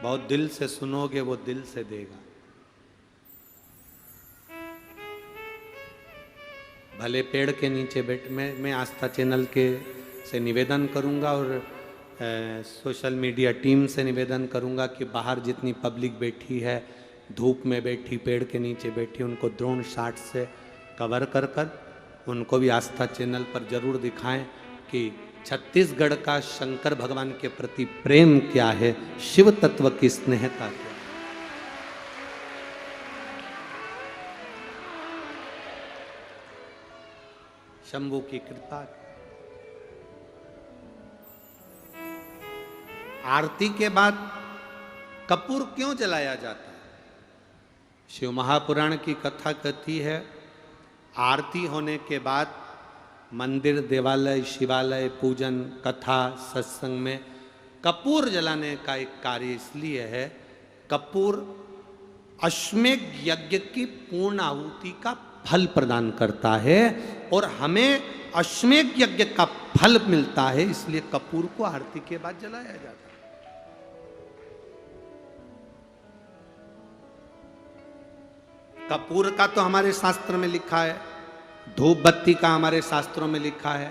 बहुत दिल से सुनोगे वो दिल से देगा। भले पेड़ के नीचे बैठ मैं आस्था चैनल के से निवेदन करूंगा और सोशल मीडिया टीम से निवेदन करूंगा कि बाहर जितनी पब्लिक बैठी है, धूप में बैठी, पेड़ के नीचे बैठी, उनको ड्रोन शॉट से कवर कर उनको भी आस्था चैनल पर जरूर दिखाएं कि छत्तीसगढ़ का शंकर भगवान के प्रति प्रेम क्या है, शिव तत्व की स्नेहता क्या है। शंभू की कृपा। आरती के बाद कपूर क्यों जलाया जाता है? शिव महापुराण की कथा कहती है, आरती होने के बाद मंदिर, देवालय, शिवालय, पूजन, कथा, सत्संग में कपूर जलाने का एक कार्य इसलिए है, कपूर अश्वमेध यज्ञ की पूर्ण आहुति का फल प्रदान करता है और हमें अश्वमेध यज्ञ का फल मिलता है, इसलिए कपूर को आरती के बाद जलाया जाता है। कपूर का तो हमारे शास्त्र में लिखा है, धूप बत्ती का हमारे शास्त्रों में लिखा है।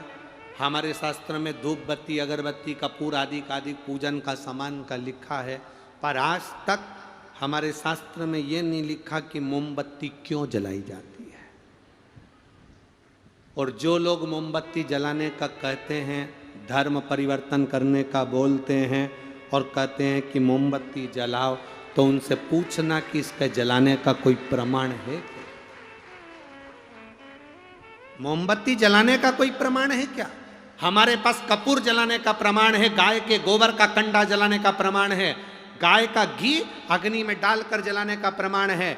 हमारे शास्त्र में धूप बत्ती, अगरबत्ती, कपूर आदि का आदि पूजन का सामान का लिखा है, पर आज तक हमारे शास्त्र में यह नहीं लिखा कि मोमबत्ती क्यों जलाई जाती है। और जो लोग मोमबत्ती जलाने का कहते हैं, धर्म परिवर्तन करने का बोलते हैं और कहते हैं कि मोमबत्ती जलाओ, तो उनसे पूछना कि इसके जलाने का कोई प्रमाण है क्या? मोमबत्ती जलाने का कोई प्रमाण है क्या? हमारे पास कपूर जलाने का प्रमाण है, गाय के गोबर का कंडा जलाने का प्रमाण है, गाय का घी अग्नि में डालकर जलाने का प्रमाण है,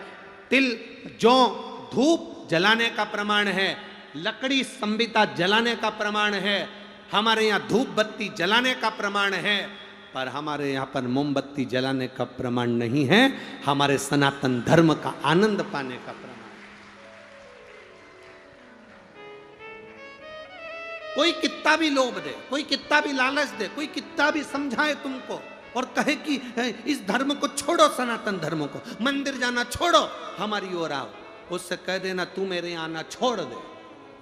तिल, जौ, धूप जलाने का प्रमाण है, लकड़ी संबिता जलाने का प्रमाण है, हमारे यहाँ धूप बत्ती जलाने का प्रमाण है, पर हमारे यहाँ पर मोमबत्ती जलाने का प्रमाण नहीं है। हमारे सनातन धर्म का आनंद पाने का प्रमाण। कोई कितना भी लोभ दे, कोई कितना भी लालच दे, कोई कितना भी समझाए तुमको और कहे कि इस धर्म को छोड़ो, सनातन धर्म को, मंदिर जाना छोड़ो, हमारी ओर आओ, उससे कह देना तू मेरे यहाँ आना छोड़ दे,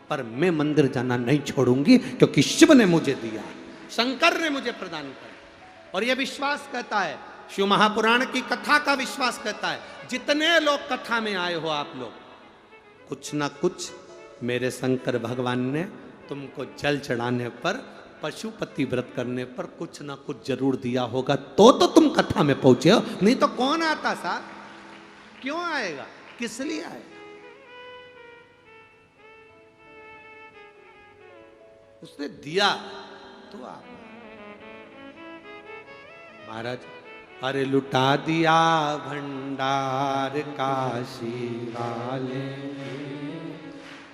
पर मैं मंदिर जाना नहीं छोड़ूंगी, क्योंकि शिव ने मुझे दिया, शंकर ने मुझे प्रदान किया। और यह विश्वास कहता है, शिव महापुराण की कथा का विश्वास कहता है, जितने लोग कथा में आए हो आप लोग, कुछ ना कुछ मेरे शंकर भगवान ने तुमको जल चढ़ाने पर, पशुपति व्रत करने पर कुछ ना कुछ जरूर दिया होगा, तो तुम कथा में पहुंचे हो, नहीं तो कौन आता साहब? क्यों आएगा? किस लिए आएगा? उसने दिया तो आप। महाराज, अरे लुटा दिया भंडार काशी वाले,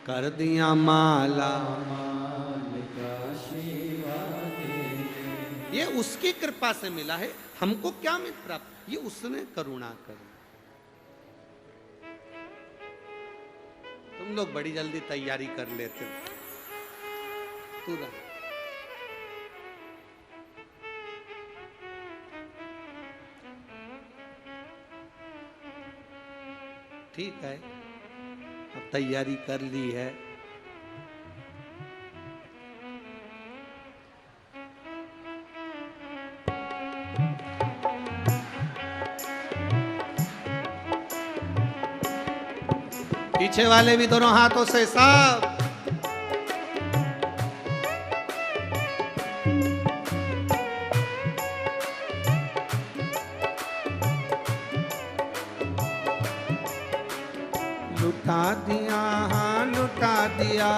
कर दिया माला माल काशी वाले। ये उसकी कृपा से मिला है, हमको क्या मिल प्राप्त? ये उसने करुणा करी। तुम लोग बड़ी जल्दी तैयारी कर लेते हो। तू रहा ठीक है, अब तैयारी कर ली है, पीछे वाले भी दोनों हाथों से सब। लुटा दिया, हाँ लुटा दिया,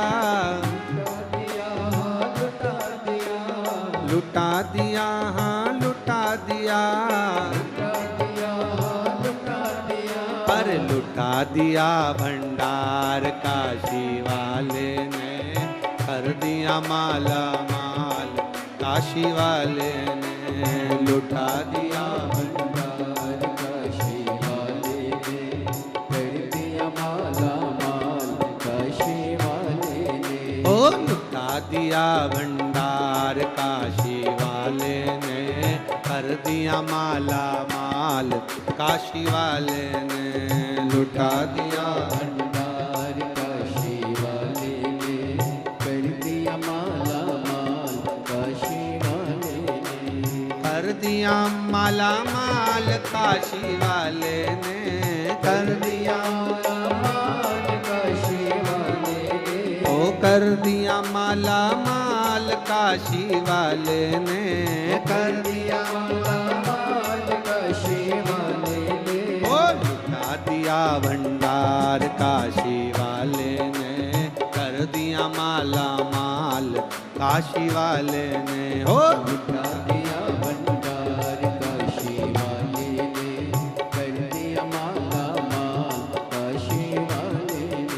लुटा दिया, हाँ लुटा दिया, पर लुटा दिया भंडार काशी वाले ने, कर दिया माला माल काशी वाले ने, लुटा दिया भंडार काशी वाले ने, कर दिया माला माल काशी वाले ने, ओ लुटा दिया भंडार काशी वाले ने, कर दिया माला माल, काशी वाले ने लुटा दिया भंडार काशी वाले ने कर दिया माला माल, काशी वाले ने कर दिया माला माल, काशी वाले ने कर दिया माल, काशी वाले ने ओ कर दिया माला माल, काशी वाले ने कर दिया माला माल, काशी वाले ने ओ लुटा दिया भंडार, काशी वाले ने कर दिया माला माल, काशी वाले ने हो लुटा दिया भंडार काशी वाले ने कर दिया माला माल, काशी वाले ने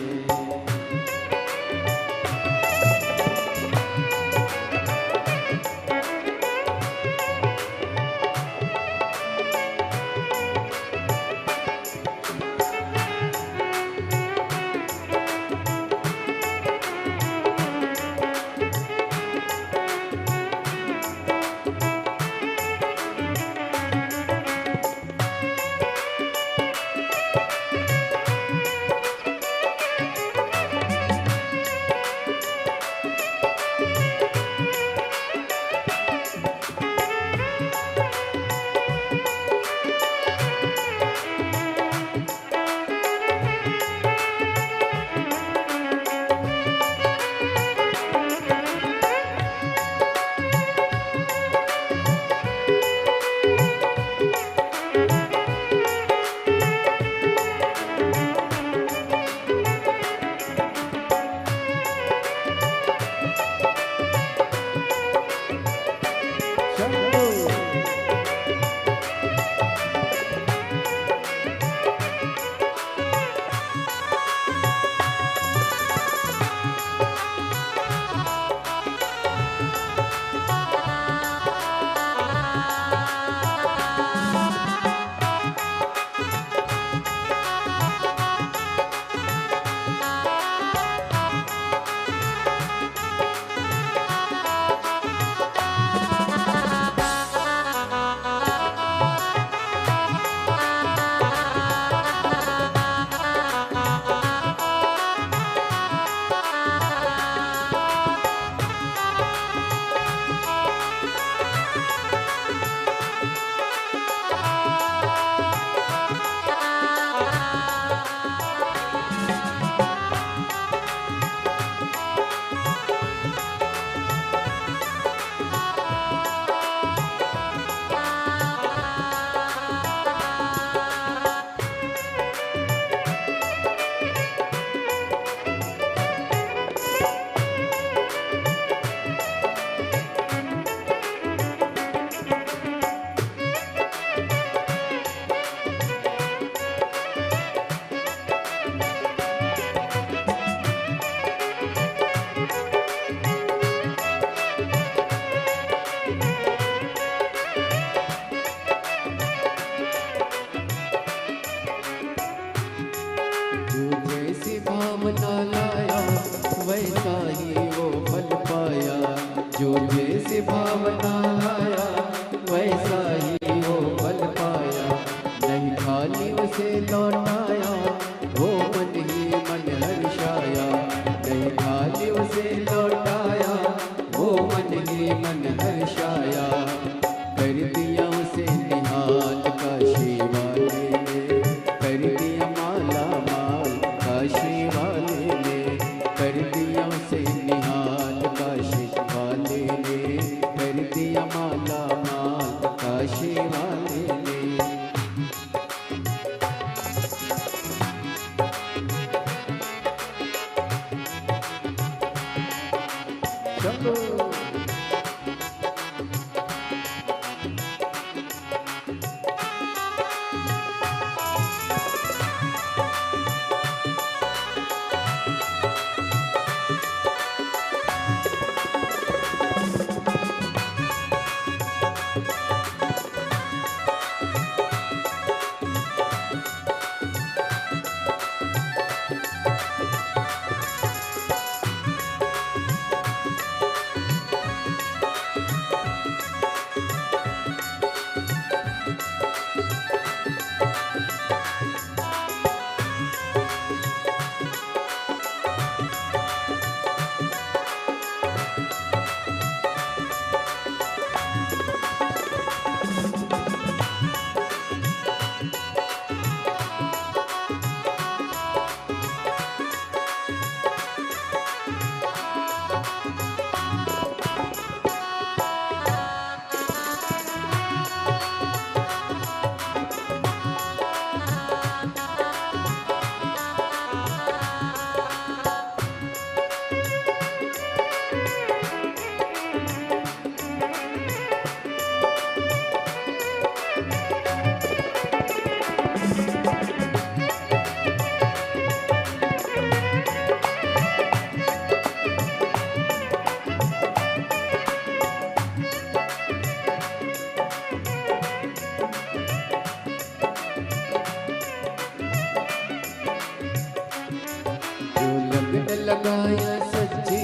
लगाया सच्ची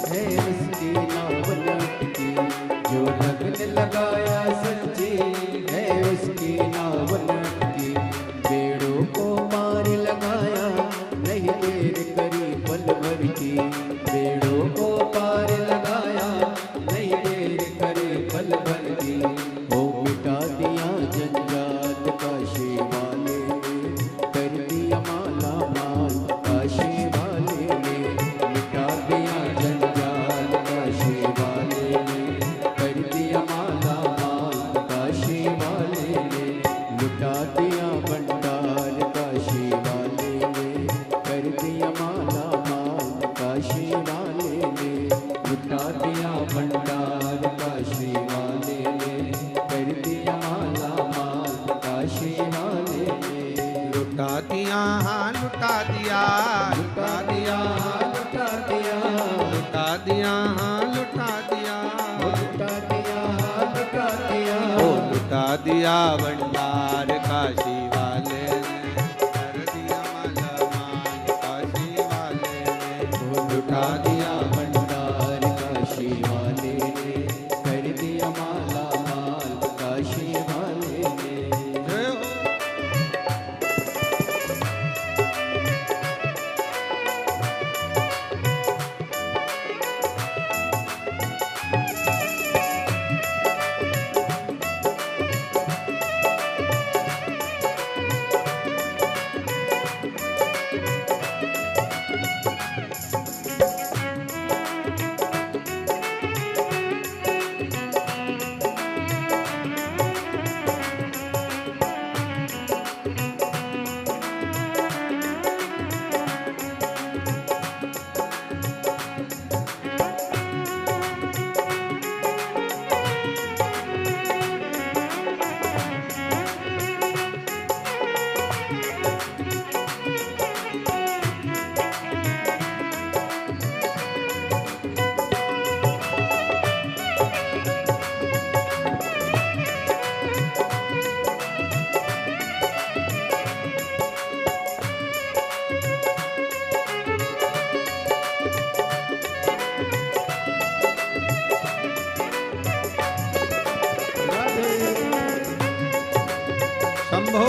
है उसकी नाव लटकी, जो लगन लगाया सच्ची है उसकी नाव लटकी। बेड़ों को पार लगाया नहीं देर करी पल भर की, बेड़ों को पार लगाया नहीं देर करे पल भर की। वो मिटा दिया जंजाल काशी वाले ने, कर दिया माला माल काशी वाले ने, मिटा दिया जंजाल काशी वाले ने, कर दिया माला माल काशी वाले ने, लुटा दिया भंडार काशी वाले ने, कर दिया माला माल काशी वाले ने, लुटा दिया भंडार काशी वाले ने, कर दिया माला माल काशी वाले ने। लुटा दिया हाँ लुटा दिया, लुटा दिया लुटा दिया, लुटा दिया हाँ लुटा दिया, लुटा दिया लुटा दिया, ओ लुटा दिया भंडार काशी वाले ने, कर दिया माला माल काशी वाले ने, लुटा दिया भंडार काशी वाले ने, कर दिया माला माल काशी वाले ने। जय हो। शंभो।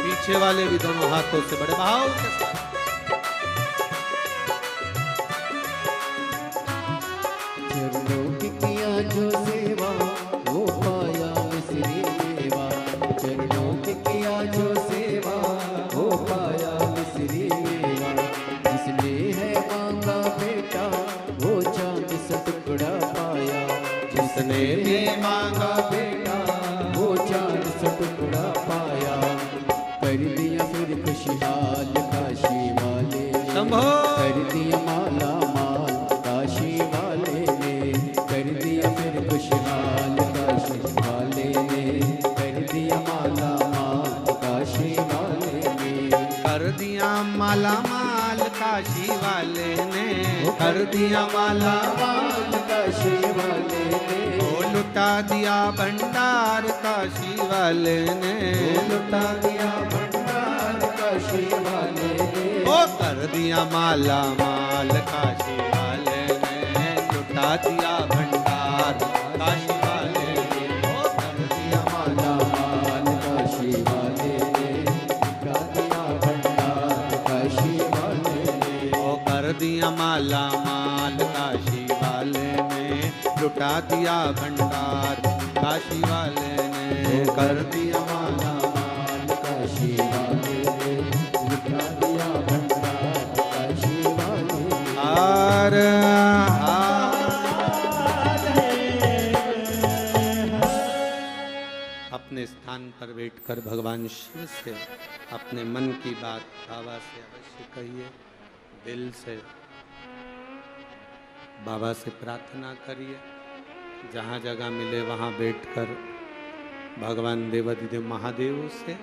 पीछे वाले भी दोनों हाथों से बड़े भाव के साथ चरणों की किया जो सेवा वो पाया मिसरी मेवा, चरणों की किया जो सेवा वो पाया मिसरी मेवा। जिसने है मांगा बेटा वो चांद सा टुकड़ा पाया, जिसने भी मांगा बेटा वो चांद सा टुकड़ा पाया। कर दिया फिर खुशहाल काशी वाले ने, शंभो। कर दिया माला माल काशी वाले ने, कर दिया फिर खुशहाल काशी वाले ने, कर दिया माला माल काशी वाले ने, कर दिया माला माल काशी वाले ने, कर दिया माला माल काशी वाले ने, ओ लुटा दिया भंडार काशी वाले ने, लुटा दिया भंडार काशी वाले ने, ओ कर दिया माला माल काशी वाले ने, लुटा दिया भंडार काशी वाले ने, ओ कर दिया माला माल काशी वाले ने, लुटा दिया भंडार काशी वाले ने, ओ कर दिया माला माल काशी वाले ने, लुटा दिया भंडार काशी वाले ने, कर दिया माला माल काशी वाले ने, लुटा दिया भंडार काशी वाले ने। हार हार स्थान पर बैठकर भगवान शिव से अपने मन की बात बाबा से अवश्य कहिए, दिल से बाबा से प्रार्थना करिए। जहाँ जगह मिले वहाँ बैठकर भगवान देवाधिदेव महादेव से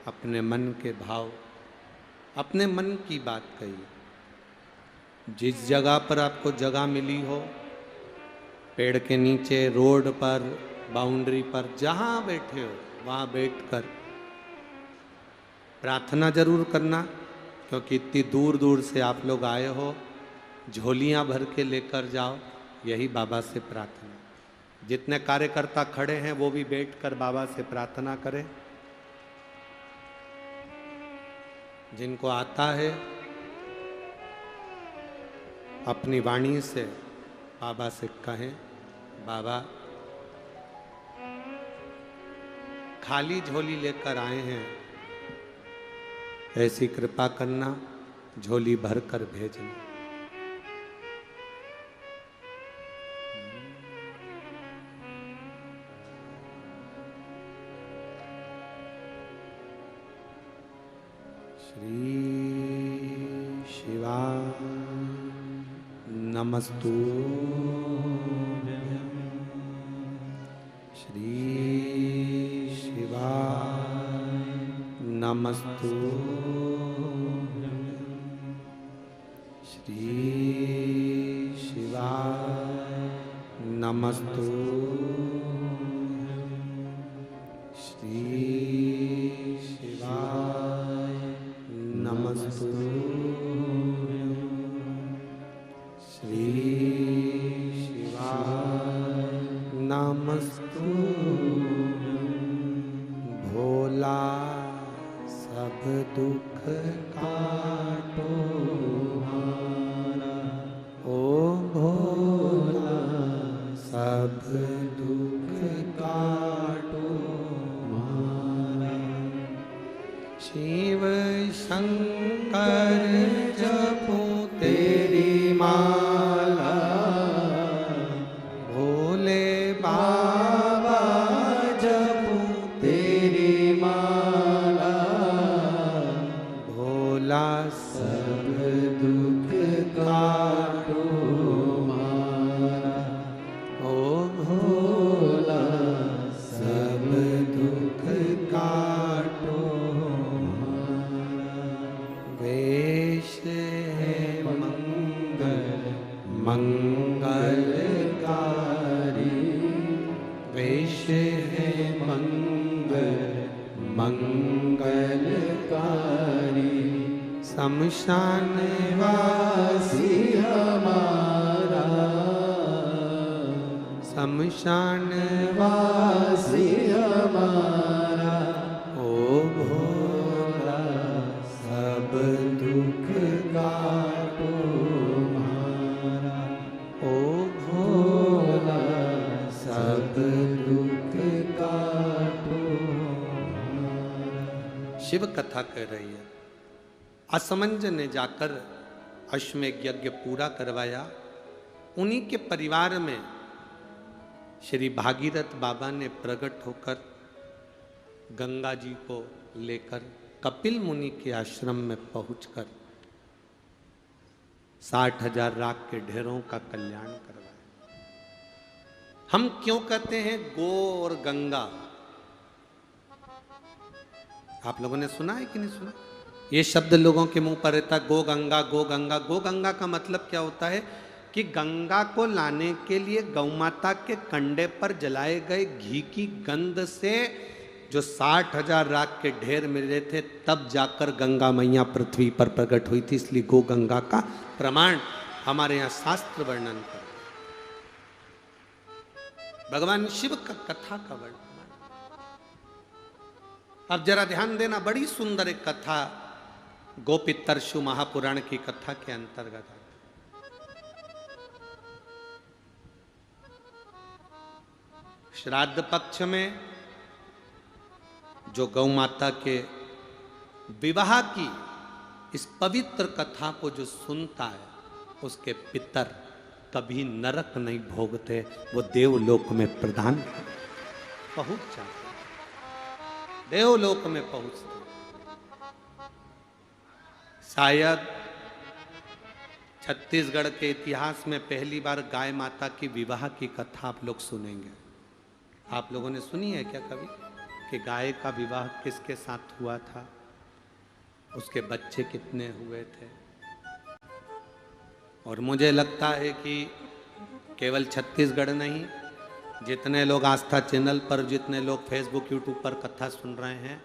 अपने मन के भाव, अपने मन की बात कहिए। जिस जगह पर आपको जगह मिली हो, पेड़ के नीचे, रोड पर, बाउंड्री पर, जहाँ बैठे हो वहाँ बैठकर प्रार्थना जरूर करना, क्योंकि इतनी दूर दूर से आप लोग आए हो, झोलियाँ भर के लेकर जाओ, यही बाबा से प्रार्थना। जितने कार्यकर्ता खड़े हैं वो भी बैठकर बाबा से प्रार्थना करें। जिनको आता है अपनी वाणी से बाबा से कहें, बाबा खाली झोली लेकर आए हैं, ऐसी कृपा करना, झोली भर कर भेजना। श्री शिवा नमस्तु, श्री शिवा नमस्तु, श्री शिवा नमस्तु, श्री शिवा नमस्तु, श्री शिवा नमस्तु। भोला सब दुख काटो हमारा, ओ भोला सब दुख काटो हमारा। शिव शंकर जपो तेरी माला, भोले बाबा जपो तेरी माला, भोला सब दुख काटो हमारा, ओ भोला सब दुख काटो हमारा। वेश है मंगलकारी, वेश है मंगलकारी, शमशान वासी हमारा, शमशान वासी हमारा, ओ भोला सब दुख काटो हमारा, ओ भोला सब दुख काटो हमारा। शिव कथा कह रही है। असमंज ने जाकर अश्वमेध यज्ञ पूरा करवाया। उन्हीं के परिवार में श्री भागीरथ बाबा ने प्रकट होकर गंगा जी को लेकर कपिल मुनि के आश्रम में पहुंचकर 60,000 राख के ढेरों का कल्याण करवाया। हम क्यों कहते हैं गो और गंगा? आप लोगों ने सुना है कि नहीं सुना? ये शब्द लोगों के मुंह पर रहता, गो गंगा गो गंगा। गो गंगा का मतलब क्या होता है कि गंगा को लाने के लिए गौ माता के कंडे पर जलाए गए घी की गंध से जो 60,000 राख के ढेर मिले थे, तब जाकर गंगा मैया पृथ्वी पर प्रकट हुई थी। इसलिए गो गंगा का प्रमाण हमारे यहाँ शास्त्र वर्णन कर, भगवान शिव का कथा का वर्णन। अब जरा ध्यान देना, बड़ी सुंदर एक कथा गोपितरशु महापुराण की कथा के अंतर्गत है। श्राद्ध पक्ष में जो गौ माता के विवाह की इस पवित्र कथा को जो सुनता है, उसके पितर कभी नरक नहीं भोगते, वो देवलोक में प्रधान पहुंच जाते। देवलोक में पहुंचते। शायद छत्तीसगढ़ के इतिहास में पहली बार गाय माता की विवाह की कथा आप लोग सुनेंगे। आप लोगों ने सुनी है क्या कभी कि गाय का विवाह किसके साथ हुआ था, उसके बच्चे कितने हुए थे? और मुझे लगता है कि केवल छत्तीसगढ़ नहीं, जितने लोग आस्था चैनल पर, जितने लोग फेसबुक यूट्यूब पर कथा सुन रहे हैं,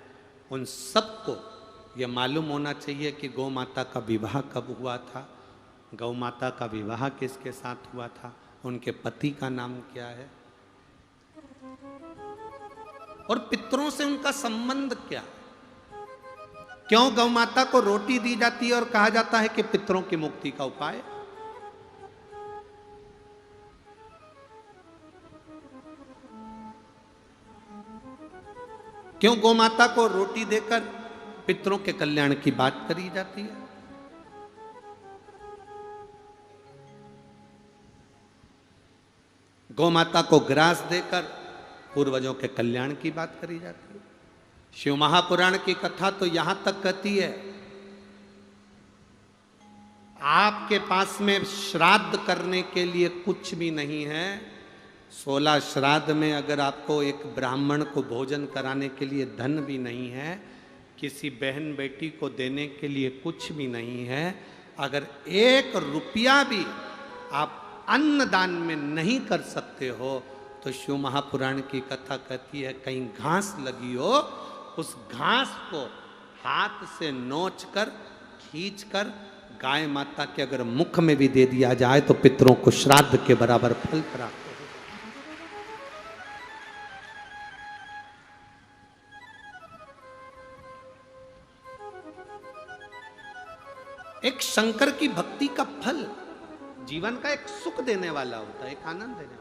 उन सबको ये मालूम होना चाहिए कि गौ माता का विवाह कब हुआ था, गौ माता का विवाह किसके साथ हुआ था, उनके पति का नाम क्या है और पितरों से उनका संबंध क्या। क्यों गौ माता को रोटी दी जाती है और कहा जाता है कि पितरों की मुक्ति का उपाय। क्यों गौ माता को रोटी देकर पितरों के कल्याण की बात करी जाती है? गौ माता को ग्रास देकर पूर्वजों के कल्याण की बात करी जाती है। शिव महापुराण की कथा तो यहां तक कहती है, आपके पास में श्राद्ध करने के लिए कुछ भी नहीं है, 16 श्राद्ध में अगर आपको एक ब्राह्मण को भोजन कराने के लिए धन भी नहीं है, किसी बहन बेटी को देने के लिए कुछ भी नहीं है, अगर 1 रुपया भी आप अन्नदान में नहीं कर सकते हो, तो शिव महापुराण की कथा कहती है कहीं घास लगी हो, उस घास को हाथ से नोच कर खींच कर गाय माता के अगर मुख में भी दे दिया जाए तो पितरों को श्राद्ध के बराबर फल प्राप्त हो। एक शंकर की भक्ति का फल जीवन का एक सुख देने वाला होता है, एक आनंद देने वाला।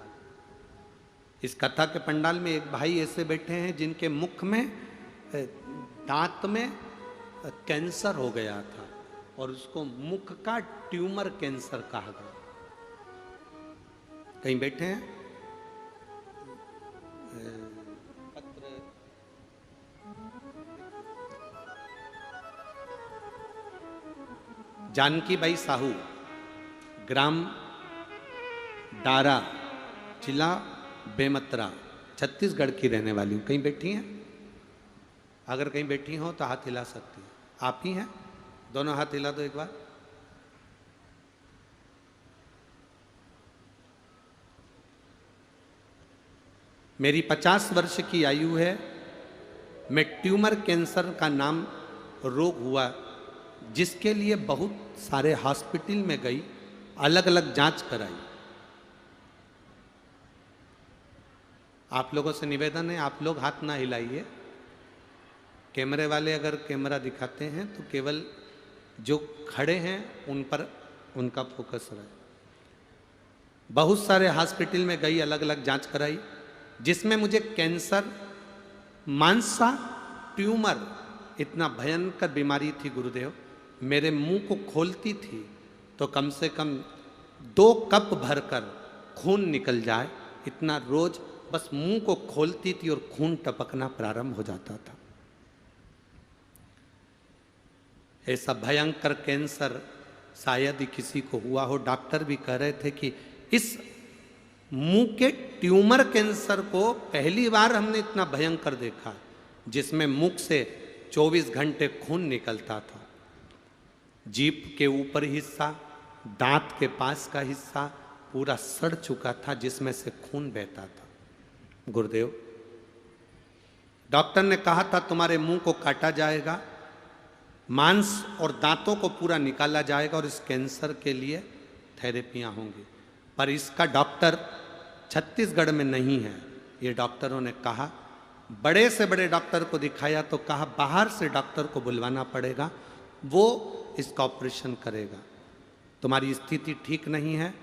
इस कथा के पंडाल में एक भाई ऐसे बैठे हैं जिनके मुख में दांत में कैंसर हो गया था और उसको मुख का ट्यूमर कैंसर कहा गया। कहीं बैठे हैं? जानकी बाई साहू, ग्राम डारा, जिला बेमतरा, छत्तीसगढ़ की रहने वाली हूं। कहीं बैठी हैं? अगर कहीं बैठी हो तो हाथ हिला सकती हैं। आप ही हैं? दोनों हाथ हिला दो एक बार। मेरी 50 वर्ष की आयु है। मैं ट्यूमर कैंसर का नाम रोग हुआ, जिसके लिए बहुत सारे हॉस्पिटल में गई, अलग अलग जांच कराई। आप लोगों से निवेदन है, आप लोग हाथ ना हिलाइए। कैमरे वाले अगर कैमरा दिखाते हैं तो केवल जो खड़े हैं उन पर उनका फोकस रहे। बहुत सारे हॉस्पिटल में गई, अलग अलग जांच कराई, जिसमें मुझे कैंसर, मांसा ट्यूमर, इतना भयंकर बीमारी थी गुरुदेव। मेरे मुंह को खोलती थी तो कम से कम 2 कप भरकर खून निकल जाए, इतना रोज बस मुंह को खोलती थी और खून टपकना प्रारंभ हो जाता था। ऐसा भयंकर कैंसर शायद ही किसी को हुआ हो। डॉक्टर भी कह रहे थे कि इस मुंह के ट्यूमर कैंसर को पहली बार हमने इतना भयंकर देखा, जिसमें मुख से 24 घंटे खून निकलता था। जीभ के ऊपर हिस्सा, दांत के पास का हिस्सा पूरा सड़ चुका था, जिसमें से खून बहता था। गुरुदेव, डॉक्टर ने कहा था तुम्हारे मुंह को काटा जाएगा, मांस और दांतों को पूरा निकाला जाएगा और इस कैंसर के लिए थेरेपियां होंगी। पर इसका डॉक्टर छत्तीसगढ़ में नहीं है, ये डॉक्टरों ने कहा। बड़े से बड़े डॉक्टर को दिखाया तो कहा बाहर से डॉक्टर को बुलवाना पड़ेगा, वो इसका ऑपरेशन करेगा। तुम्हारी स्थिति ठीक नहीं है,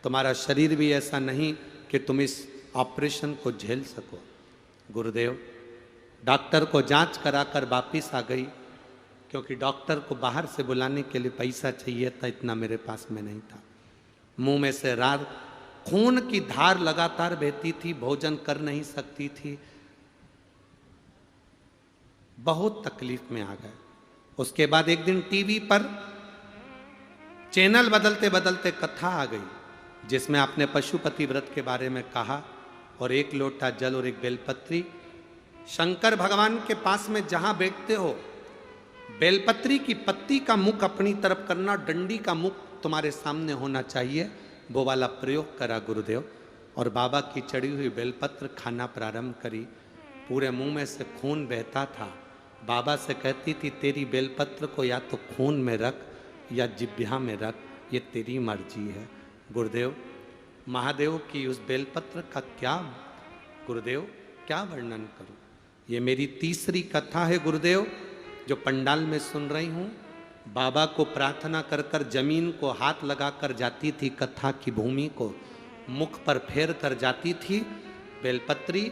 तुम्हारा शरीर भी ऐसा नहीं कि तुम इस ऑपरेशन को झेल सको। गुरुदेव, डॉक्टर को जांच कराकर वापिस आ गई, क्योंकि डॉक्टर को बाहर से बुलाने के लिए पैसा चाहिए था, इतना मेरे पास में नहीं था। मुंह में से रात खून की धार लगातार बहती थी, भोजन कर नहीं सकती थी। बहुत तकलीफ में आ गए। उसके बाद एक दिन टीवी पर चैनल बदलते बदलते कथा आ गई जिसमें आपने पशुपति व्रत के बारे में कहा और एक लोटा जल और एक बेलपत्री शंकर भगवान के पास में जहां बैठते हो, बेलपत्री की पत्ती का मुख अपनी तरफ करना, डंडी का मुख तुम्हारे सामने होना चाहिए, वो वाला प्रयोग करा गुरुदेव। और बाबा की चढ़ी हुई बेलपत्र खाना प्रारंभ करी। पूरे मुंह में से खून बहता था। बाबा से कहती थी तेरी बेलपत्र को या तो खून में रख या जिब्या में रख, ये तेरी मर्जी है। गुरुदेव, महादेव की उस बेलपत्र का क्या गुरुदेव क्या वर्णन करूं। ये मेरी तीसरी कथा है गुरुदेव जो पंडाल में सुन रही हूं। बाबा को प्रार्थना कर कर जमीन को हाथ लगाकर जाती थी, कथा की भूमि को मुख पर फेर कर जाती थी। बेलपत्री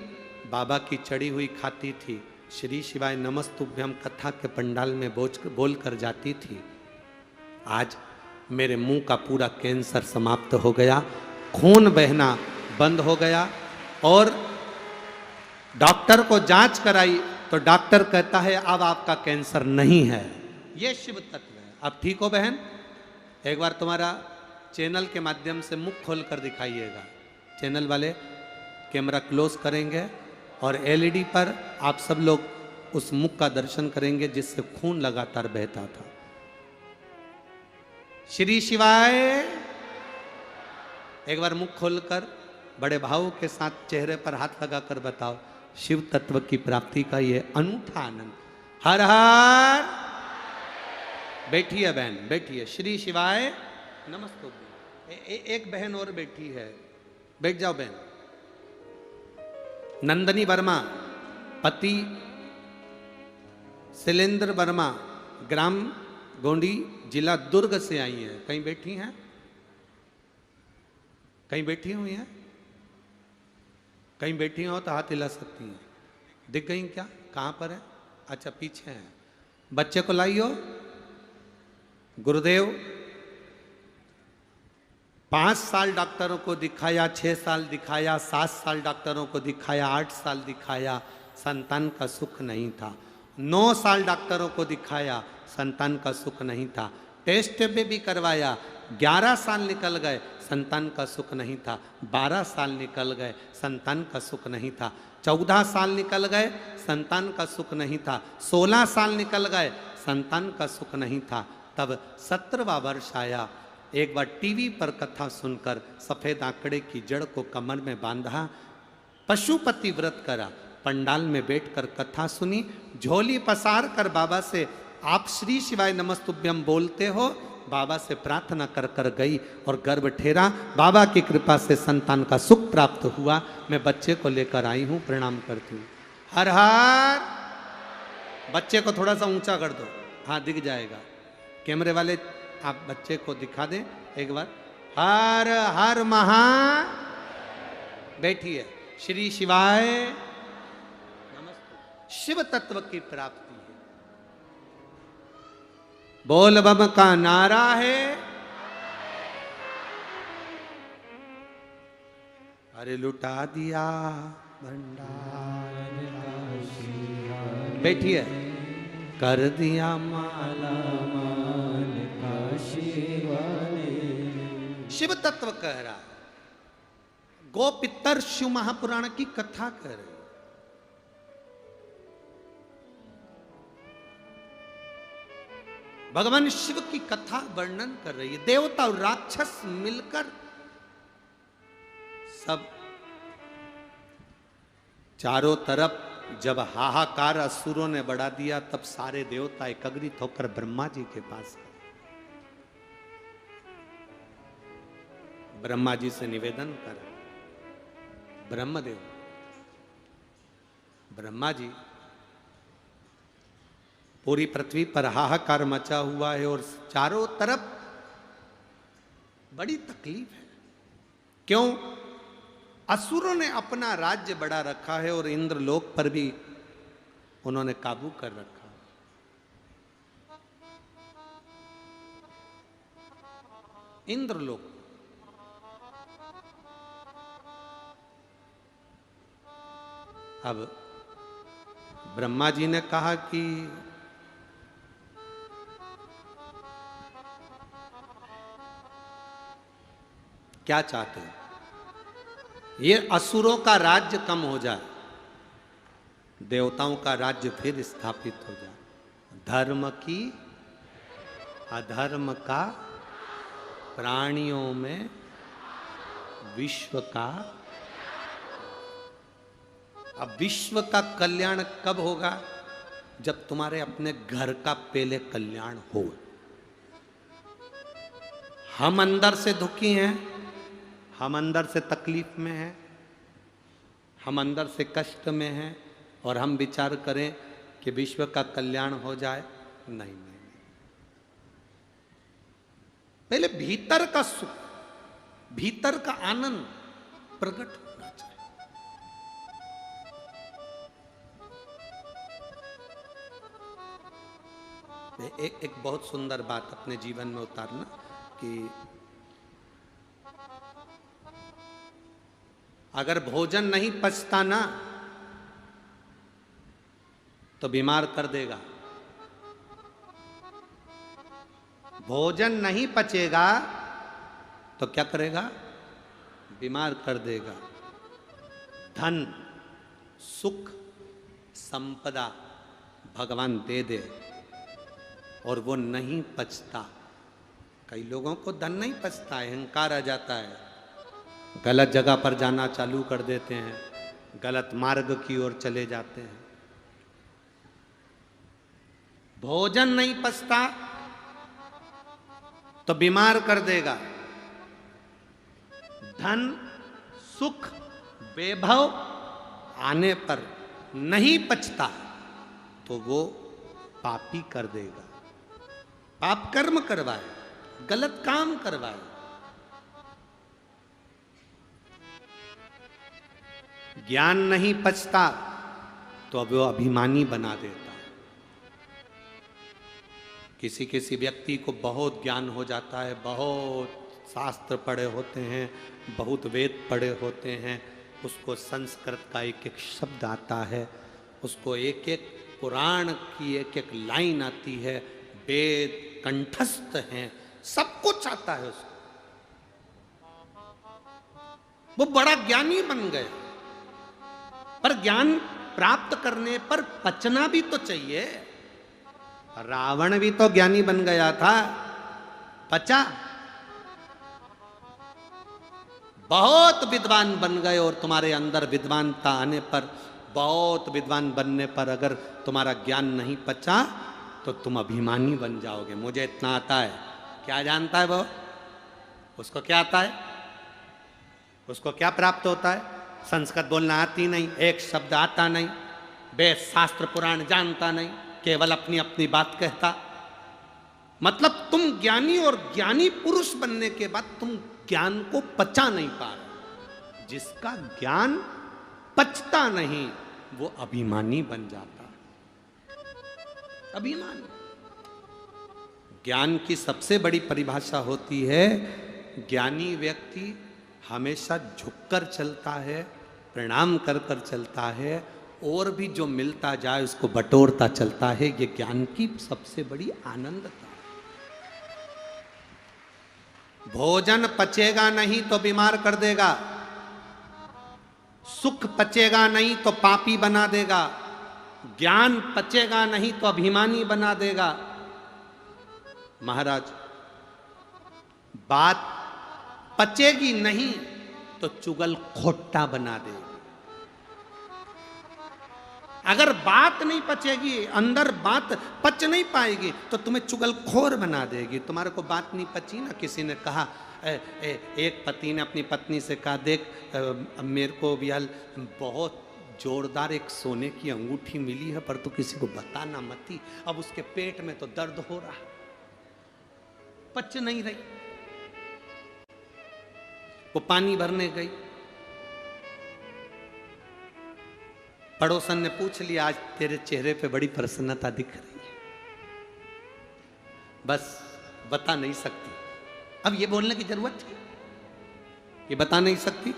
बाबा की चढ़ी हुई खाती थी। श्री शिवाय नमस्तुभ्यम कथा के पंडाल में बोल कर जाती थी। आज मेरे मुंह का पूरा कैंसर समाप्त हो गया, खून बहना बंद हो गया। और डॉक्टर को जांच कराई तो डॉक्टर कहता है अब आपका कैंसर नहीं है। ये शिव तत्व है। अब ठीक हो बहन? एक बार तुम्हारा चैनल के माध्यम से मुख खोल कर दिखाइएगा। चैनल वाले कैमरा क्लोज करेंगे और एलईडी पर आप सब लोग उस मुख का दर्शन करेंगे जिससे खून लगातार बहता था। श्री शिवाय। एक बार मुख खोलकर बड़े भाव के साथ चेहरे पर हाथ लगाकर बताओ, शिव तत्व की प्राप्ति का ये अनूठा आनंद। हर हर। बैठिए बहन, बैठिए। श्री शिवाय नमस्ते। एक बहन और बैठी है, बैठ जाओ बहन। नंदनी वर्मा, पति शैलेंद्र वर्मा, ग्राम गोंडी, जिला दुर्ग से आई हैं। कहीं बैठी हैं? कहीं बैठी हुई हैं? कहीं बैठी हो तो हाथ हिला सकती हैं। दिख गई क्या? कहाँ पर है? अच्छा पीछे है। बच्चे को लाइयो। गुरुदेव 5 साल डॉक्टरों को दिखाया, 6 साल दिखाया, 7 साल डॉक्टरों को दिखाया, 8 साल दिखाया, संतान का सुख नहीं था। 9 साल डॉक्टरों को दिखाया, संतान का सुख नहीं था। टेस्ट में भी करवाया, 11 साल निकल गए, संतान का सुख नहीं था। 12 साल निकल गए, संतान का सुख नहीं था। 14 साल निकल गए, संतान का सुख नहीं था। 16 साल निकल गए, संतान का सुख नहीं था। तब 17वां वर्ष आया। एक बार टीवी पर कथा सुनकर सफेद आंकड़े की जड़ को कमर में बांधा, पशुपति व्रत करा, पंडाल में बैठकर कथा सुनी, झोली पसार कर बाबा से आप श्री शिवाय नमस्तुभ्यम बोलते हो, बाबा से प्रार्थना कर कर गई और गर्भ ठेरा। बाबा की कृपा से संतान का सुख प्राप्त हुआ। मैं बच्चे को लेकर आई हूँ, प्रणाम करती हूँ। हर हर। बच्चे को थोड़ा सा ऊंचा कर दो, हाँ दिख जाएगा। कैमरे वाले आप बच्चे को दिखा दें एक बार। हर हर महा। बैठिए। श्री शिवाय नमस्ते। शिव तत्व की प्राप्ति है। बोल बम का नारा है। अरे लुटा दिया भंडार। बैठिए। कर दिया माला मान का शिव तत्व कह रहा है। गोपितर शिव महापुराण की कथा कह रहे। भगवान शिव की कथा वर्णन कर रही है। देवता और राक्षस मिलकर सब चारों तरफ जब हाहाकार असुरों ने बढ़ा दिया, तब सारे देवता एकत्रित होकर ब्रह्मा जी के पास गए। ब्रह्मा जी से निवेदन करा। ब्रह्मदेव, ब्रह्मा जी, पूरी पृथ्वी पर हाहाकार मचा हुआ है और चारों तरफ बड़ी तकलीफ है। क्यों? असुरों ने अपना राज्य बढ़ा रखा है और इंद्रलोक पर भी उन्होंने काबू कर रखा। इंद्रलोक अब ब्रह्मा जी ने कहा कि क्या चाहते हो? ये असुरों का राज्य कम हो जाए, देवताओं का राज्य फिर स्थापित हो जाए, धर्म की अधर्म का, प्राणियों में विश्व का। अब विश्व का कल्याण कब होगा? जब तुम्हारे अपने घर का पहले कल्याण हो। हम अंदर से दुखी हैं, हम अंदर से तकलीफ में हैं, हम अंदर से कष्ट में हैं, और हम विचार करें कि विश्व का कल्याण हो जाए। नहीं नहीं, पहले भीतर का सुख, भीतर का आनंद प्रकट होना चाहिए। एक बहुत सुंदर बात अपने जीवन में उतारना कि अगर भोजन नहीं पचता ना तो बीमार कर देगा। भोजन नहीं पचेगा तो क्या करेगा? बीमार कर देगा। धन, सुख, संपदा भगवान दे दे और वो नहीं पचता। कई लोगों को धन नहीं पचता है, अहंकार आ जाता है, गलत जगह पर जाना चालू कर देते हैं, गलत मार्ग की ओर चले जाते हैं। भोजन नहीं पचता तो बीमार कर देगा। धन, सुख, वैभव आने पर नहीं पचता तो वो पापी कर देगा, पाप कर्म करवाए, गलत काम करवाए। ज्ञान नहीं पचता तो अब वो अभिमानी बना देता। किसी किसी व्यक्ति को बहुत ज्ञान हो जाता है, बहुत शास्त्र पढ़े होते हैं, बहुत वेद पढ़े होते हैं, उसको संस्कृत का एक एक शब्द आता है, उसको एक एक पुराण की एक एक लाइन आती है, वेद कंठस्थ हैं, सब कुछ आता है उसको। वो बड़ा ज्ञानी बन गया, पर ज्ञान प्राप्त करने पर पचना भी तो चाहिए। रावण भी तो ज्ञानी बन गया था, पचा? बहुत विद्वान बन गए, और तुम्हारे अंदर विद्वानता आने पर, बहुत विद्वान बनने पर अगर तुम्हारा ज्ञान नहीं पचा तो तुम अभिमानी बन जाओगे। मुझे इतना आता है, क्या जानता है वो? उसको क्या आता है? उसको क्या प्राप्त होता है? संस्कृत बोलना आती नहीं, एक शब्द आता नहीं, वेद शास्त्र पुराण जानता नहीं, केवल अपनी अपनी बात कहता। मतलब तुम ज्ञानी, और ज्ञानी पुरुष बनने के बाद तुम ज्ञान को पचा नहीं पा रहे। जिसका ज्ञान पचता नहीं वो अभिमानी बन जाता। अभिमानी। ज्ञान की सबसे बड़ी परिभाषा होती है, ज्ञानी व्यक्ति हमेशा झुककर चलता है, प्रणाम कर कर चलता है, और भी जो मिलता जाए उसको बटोरता चलता है। ये ज्ञान की सबसे बड़ी आनंदता। भोजन पचेगा नहीं तो बीमार कर देगा, सुख पचेगा नहीं तो पापी बना देगा, ज्ञान पचेगा नहीं तो अभिमानी बना देगा। महाराज, बात पचेगी नहीं तो चुगल खोट्टा बना देगी। अगर बात नहीं पचेगी, अंदर बात पच नहीं पाएगी तो तुम्हें चुगलखोर बना देगी। तुम्हारे को बात नहीं पची ना, किसी ने कहा, एक पति ने अपनी पत्नी से कहा, देख मेरे को भी बहुत जोरदार एक सोने की अंगूठी मिली है, पर तू किसी को बताना मती। अब उसके पेट में तो दर्द हो रहा, पच नहीं रही। वो पानी भरने गई, पड़ोसन ने पूछ लिया, आज तेरे चेहरे पे बड़ी प्रसन्नता दिख रही है, बस बता नहीं सकती। अब ये बोलने की जरूरत थी? ये बता नहीं सकती।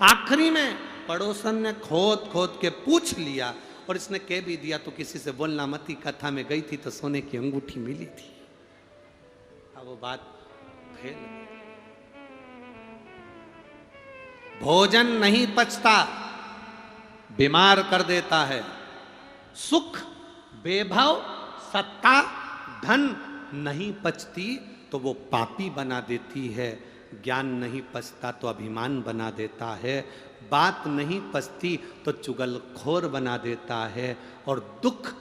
आखिरी में पड़ोसन ने खोद खोद के पूछ लिया, और इसने कह भी दिया तो किसी से बोलना मत, ही कथा में गई थी तो सोने की अंगूठी मिली थी। अब वो बात फेल। भोजन नहीं पचता, बीमार कर देता है। सुख, वैभव, सत्ता, धन नहीं पचती तो वो पापी बना देती है। ज्ञान नहीं पचता तो अभिमान बना देता है। बात नहीं पचती तो चुगलखोर बना देता है। और दुख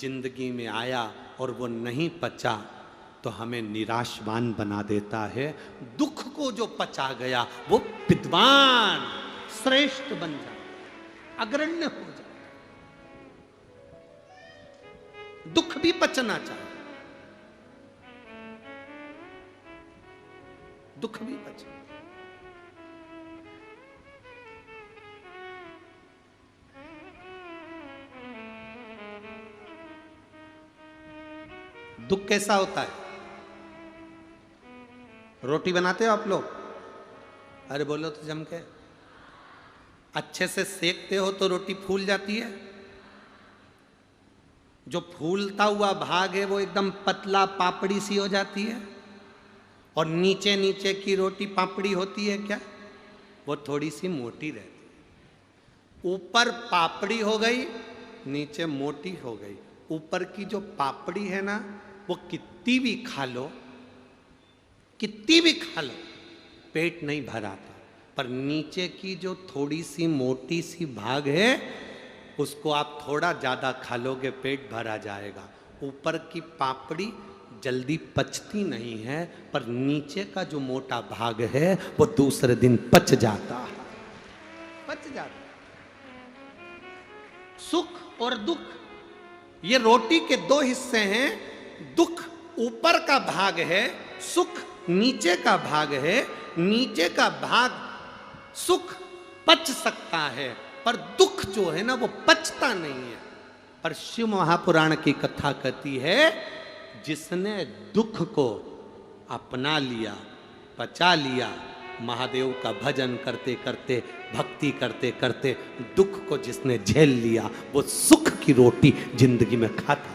जिंदगी में आया और वो नहीं पचा तो हमें निराशवान बना देता है। दुख को जो पचा गया वो विद्वान श्रेष्ठ बन जाता, अग्रण्य हो जाता। दुख भी पचना चाहिए, दुख भी पचे। दुख कैसा होता है? रोटी बनाते हो आप लोग? अरे बोलो तो जम के। अच्छे से सेकते हो तो रोटी फूल जाती है। जो फूलता हुआ भाग है वो एकदम पतला पापड़ी सी हो जाती है। और नीचे नीचे की रोटी पापड़ी होती है क्या? वो थोड़ी सी मोटी रहती है। ऊपर पापड़ी हो गई, नीचे मोटी हो गई। ऊपर की जो पापड़ी है ना, वो कितनी भी खा लो, कितनी भी खा लो, पेट नहीं भराता। पर नीचे की जो थोड़ी सी मोटी सी भाग है, उसको आप थोड़ा ज्यादा खा लोगे, पेट भरा जाएगा। ऊपर की पापड़ी जल्दी पचती नहीं है, पर नीचे का जो मोटा भाग है वो दूसरे दिन पच जाता है, पच जाता है। सुख और दुख, ये रोटी के दो हिस्से हैं। दुख ऊपर का भाग है, सुख नीचे का भाग है। नीचे का भाग सुख पच सकता है, पर दुख जो है ना वो पचता नहीं है। पर शिव महापुराण की कथा कहती है, जिसने दुख को अपना लिया, पचा लिया, महादेव का भजन करते करते, भक्ति करते करते दुख को जिसने झेल लिया, वो सुख की रोटी जिंदगी में खाता है।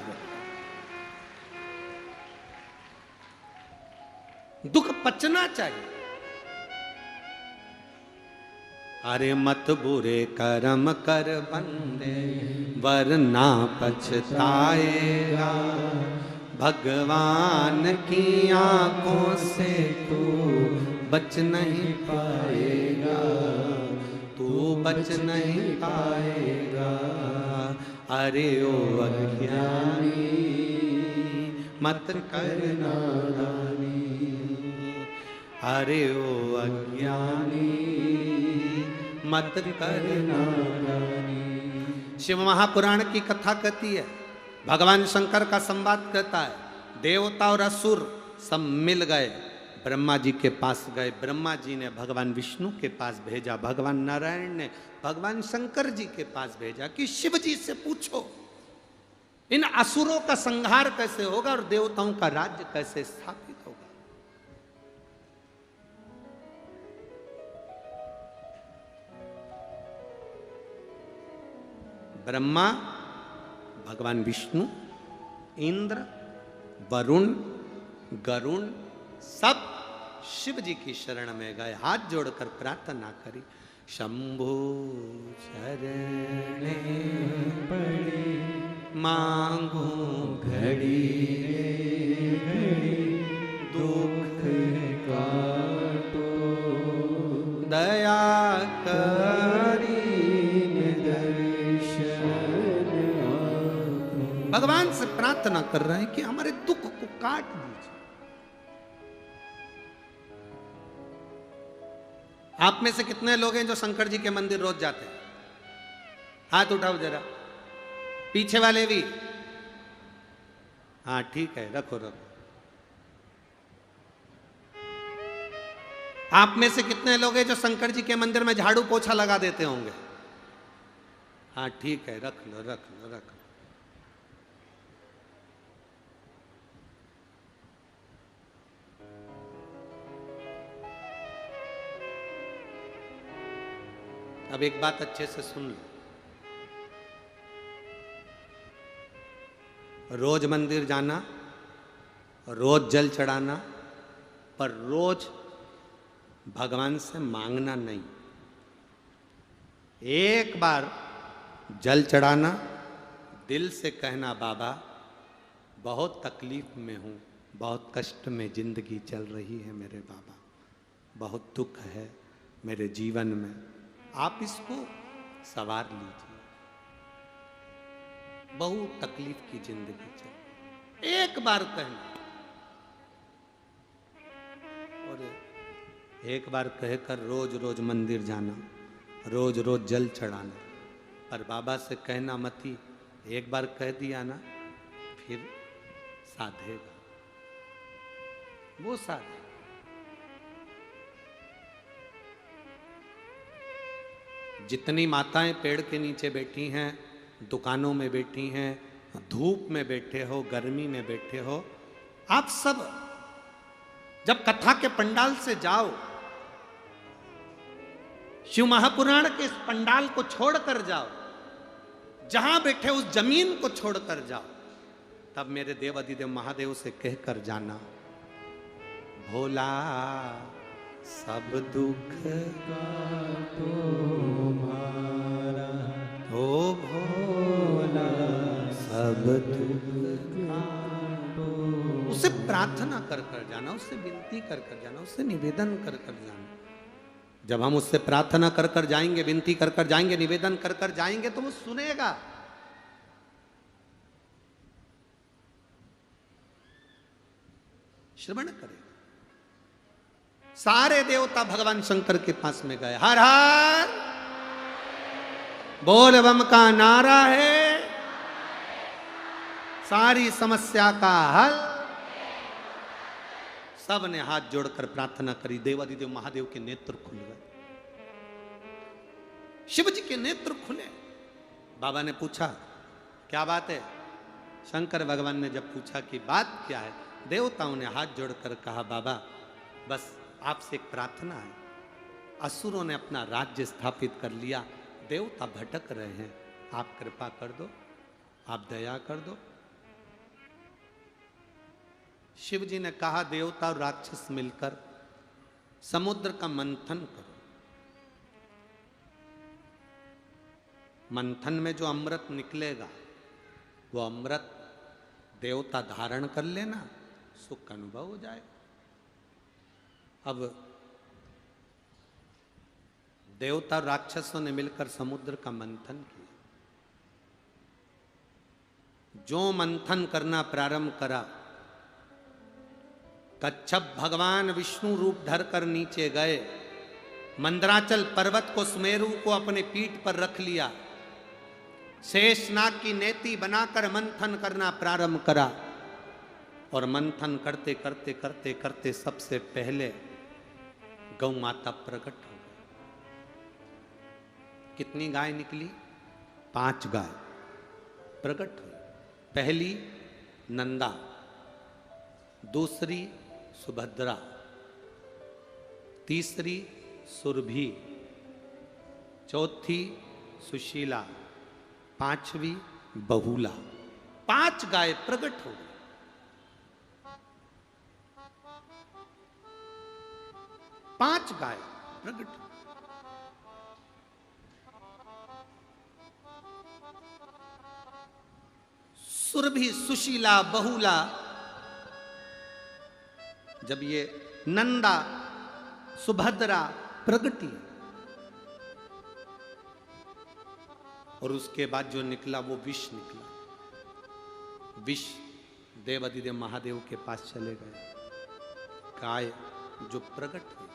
दुख पचना चाहिए। अरे मत बुरे कर्म कर बंदे, वरना पछताएगा। भगवान की आंखों से तू बच नहीं पाएगा, तू बच नहीं पाएगा। अरे ओ अज्ञानी मत कर नादानी, अरे ओ अज्ञानी मत कर नादानी। शिव महापुराण की कथा कहती है, भगवान शंकर का संवाद कहता है, देवता और असुर सब मिल गए, ब्रह्मा जी के पास गए। ब्रह्मा जी ने भगवान विष्णु के पास भेजा, भगवान नारायण ने भगवान शंकर जी के पास भेजा कि शिव जी से पूछो इन असुरों का संहार कैसे होगा और देवताओं का राज्य कैसे स्थापित होगा। ब्रह्मा, भगवान विष्णु, इंद्र, वरुण, गरुण सब शिव जी की शरण में गए, हाथ जोड़कर प्रार्थना करी, शंभो शरण पड़े मांगो घड़ी घड़ी, दुख काटो दया करी दर्शन। भगवान से प्रार्थना कर रहे हैं कि हमारे दुख को काट दीजिए। आप में से कितने लोग हैं जो शंकर जी के मंदिर रोज जाते हैं? हाथ उठाओ जरा, पीछे वाले भी। हाँ ठीक है, रखो रखो। आप में से कितने लोग हैं जो शंकर जी के मंदिर में झाड़ू पोछा लगा देते होंगे? हाँ ठीक है, रख लो रख लो रख लो। अब एक बात अच्छे से सुन लो, रोज मंदिर जाना, रोज जल चढ़ाना, पर रोज भगवान से मांगना नहीं। एक बार जल चढ़ाना, दिल से कहना बाबा बहुत तकलीफ में हूँ, बहुत कष्ट में जिंदगी चल रही है मेरे बाबा, बहुत दुख है मेरे जीवन में, आप इसको सवार लीजिए, बहुत तकलीफ की जिंदगी चल। एक बार कहना, और एक बार कहकर रोज रोज मंदिर जाना, रोज रोज जल चढ़ाना, पर बाबा से कहना मती, एक बार कह दिया ना फिर साधेगा, वो साधेगा। जितनी माताएं पेड़ के नीचे बैठी हैं, दुकानों में बैठी हैं, धूप में बैठे हो, गर्मी में बैठे हो, आप सब जब कथा के पंडाल से जाओ, शिव महापुराण के इस पंडाल को छोड़कर जाओ, जहां बैठे उस जमीन को छोड़कर जाओ, तब मेरे देव अधिदेव महादेव से कहकर जाना, भोला सब दुख का तुम्हारा, ओ भोला सब दुख का, उसे प्रार्थना कर कर जाना, उससे विनती कर कर जाना, उससे निवेदन कर कर जाना। जब हम उससे प्रार्थना कर कर जाएंगे, विनती कर कर जाएंगे, निवेदन कर कर जाएंगे, तो वो सुनेगा। श्रवण करेगा। सारे देवता भगवान शंकर के पास में गए, हर हर बोल बम का नारा है, सारी समस्या का हल। सब ने हाथ जोड़कर प्रार्थना करी, देवादिदेव महादेव के नेत्र खुल गए, शिव जी के नेत्र खुले। बाबा ने पूछा क्या बात है? शंकर भगवान ने जब पूछा कि बात क्या है, देवताओं ने हाथ जोड़कर कहा, बाबा बस आपसे एक प्रार्थना है, असुरों ने अपना राज्य स्थापित कर लिया, देवता भटक रहे हैं, आप कृपा कर दो, आप दया कर दो। शिव जी ने कहा, देवता और राक्षस मिलकर समुद्र का मंथन करो, मंथन में जो अमृत निकलेगा वो अमृत देवता धारण कर लेना, सुख अनुभव हो जाए। अब देवता और राक्षसों ने मिलकर समुद्र का मंथन किया। जो मंथन करना प्रारंभ करा, कच्छप भगवान विष्णु रूप धरकर नीचे गए, मंदराचल पर्वत को, सुमेरु को अपने पीठ पर रख लिया, शेषनाग की नेति बनाकर मंथन करना प्रारंभ करा, और मंथन करते करते करते करते सबसे पहले गौ माता प्रकट हो गई। कितनी गाय निकली? 5 गाय प्रकट हुई। पहली नंदा, दूसरी सुभद्रा, तीसरी सुरभि, चौथी सुशीला, 5वीं बहुला। 5 गाय प्रकट हो गई। पांच गाय प्रकट। सुरभि, सुशीला, बहुला, जब ये नंदा, सुभद्रा प्रगटी, और उसके बाद जो निकला वो विष निकला। विष देव अधिदेव महादेव के पास चले गए। गाय जो प्रकट हुई,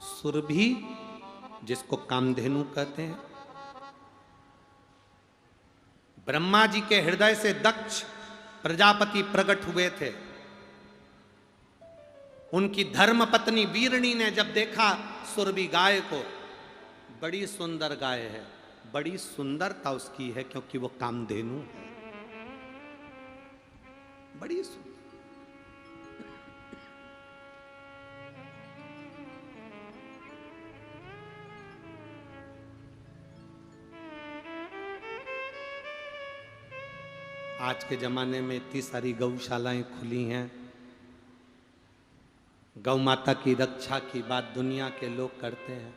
सुरभि जिसको कामधेनु कहते हैं, ब्रह्मा जी के हृदय से दक्ष प्रजापति प्रकट हुए थे। उनकी धर्म पत्नी वीरणी ने जब देखा सुरभि गाय को, बड़ी सुंदर गाय है, बड़ी सुंदरता उसकी है क्योंकि वो कामधेनु है, बड़ी सुंदर। आज के ज़माने में इतनी सारी गौशालाएं खुली हैं, गौ माता की रक्षा की बात दुनिया के लोग करते हैं।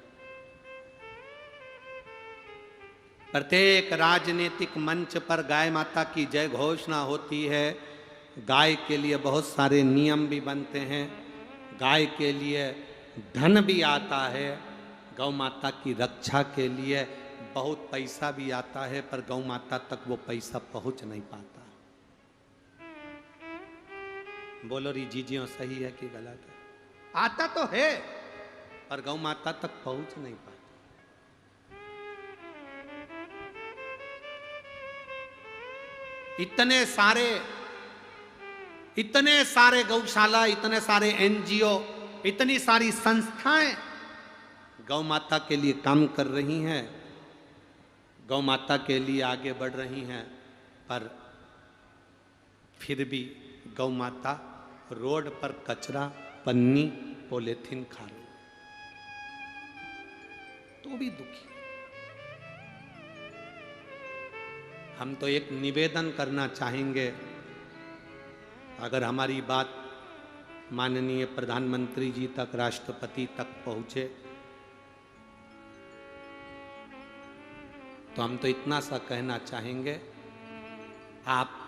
प्रत्येक राजनीतिक मंच पर गाय माता की जय घोषणा होती है। गाय के लिए बहुत सारे नियम भी बनते हैं, गाय के लिए धन भी आता है, गौ माता की रक्षा के लिए बहुत पैसा भी आता है, पर गौ माता तक वो पैसा पहुंच नहीं पाता। बोलो री जीजियों, सही है कि गलत है? आता तो है पर गौ माता तक पहुंच नहीं पाता। इतने सारे गौशाला, इतने सारे एनजीओ, इतनी सारी संस्थाएं गौ माता के लिए काम कर रही हैं, गौ माता के लिए आगे बढ़ रही हैं, पर फिर भी गौ माता रोड पर कचरा, पन्नी, पॉलीथीन खा रही, तो भी दुखी। हम तो एक निवेदन करना चाहेंगे, अगर हमारी बात माननीय प्रधानमंत्री जी तक, राष्ट्रपति तक पहुंचे, तो हम तो इतना सा कहना चाहेंगे, आप